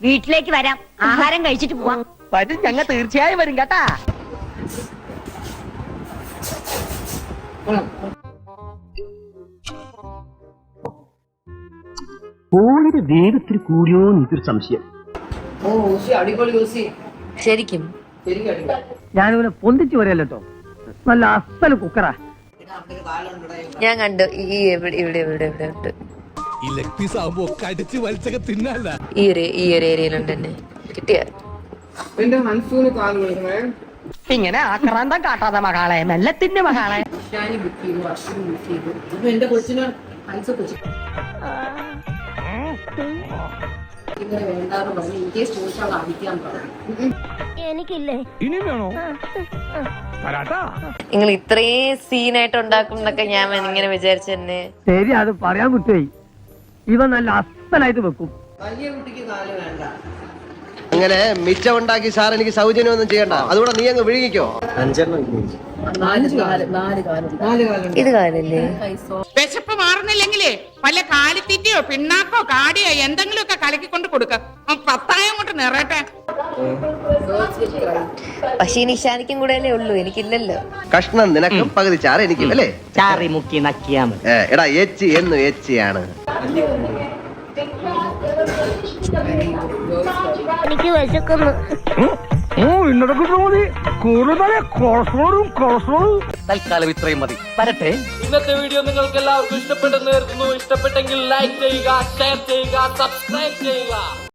വീട്ടിലേക്ക് വരാം, ആഹാരം കഴിച്ചിട്ട് പോവാം. വരും, ഞങ്ങൾ തീർച്ചയായും വരും കേട്ടാ. ഫോണിന്റെ വേഗത്തിൽ കൂടിയോ എനിക്കൊരു സംശയം. ശരിക്കും ഞാനിവനെ പൊന്തിച്ചു വരല്ലോ, നല്ല അസല് കുക്കറാ. ഞാൻ കണ്ടു ഈ ഇവിടെ ഇവിടെ ഇവിടെ ഇവിടെ ഉണ്ട്. ഈ ലെഗ് പീസ് ആവുമ്പോ കടിച്ച് വലിച്ചൊക്കെ തിന്നല്ല. ഈ ഒരു ഏരിയയിലുണ്ട് തന്നെ കിട്ടിയ. ഇങ്ങനെ ആക്രാന്തം കാട്ടാതെ മകളെ, മെല്ലെ തിന്നു മകളെ. എനിക്കില്ലേ? ഇനി വേണോ? വരാട്ടാ. നിങ്ങൾ ഇത്രയും സീനായിട്ട് ഉണ്ടാക്കും എന്നൊക്കെ ഞാൻ ഇങ്ങനെ വിചാരിച്ചു തന്നെ. ശരി, അത് പറയാൻ വിട്ടുപോയി. ഇവ നല്ല അസലായിട്ട് വെക്കും. അങ്ങനെ മിച്ചം ഉണ്ടാക്കി സാർ എനിക്ക് സൗജന്യമൊന്നും ചെയ്യണ്ട, അതുകൂടെ നീ അങ്ങ് വിഴുങ്ങിക്കോ. ഇത് കാലല്ലേ? വിശപ്പ് മാറുന്നില്ലെങ്കിലേ വല്ല കാലിത്തീറ്റയോ പിണ്ണാക്കോ കാടിയോ എന്തെങ്കിലുമൊക്കെ കലക്കിക്കൊണ്ട് കൊടുക്ക, പത്തായം കൊണ്ട് നിറയട്ടെ. പക്ഷേ നിഷാനിക്കും കൂടെ അല്ലേ ഉള്ളൂ, എനിക്കില്ലല്ലോ. കഷ്ണം നിനക്കും പകുതി ചാറ് എനിക്കും അല്ലേ? ചാറി മുക്കി നക്കിയാ മതി. എടാ എച്ചി എന്നും എച്ചിയാണ്. എനിക്ക് വിശക്കുന്നു. തൽക്കാലം ഇത്രയും മതി, വരട്ടെ. ഇന്നത്തെ വീഡിയോ നിങ്ങൾക്ക് എല്ലാവർക്കും ഇഷ്ടപ്പെട്ടെന്ന് കരുതുന്നു. ഇഷ്ടപ്പെട്ടെങ്കിൽ ലൈക്ക് ചെയ്യുക, ഷെയർ ചെയ്യുക, സബ്സ്ക്രൈബ് ചെയ്യുക.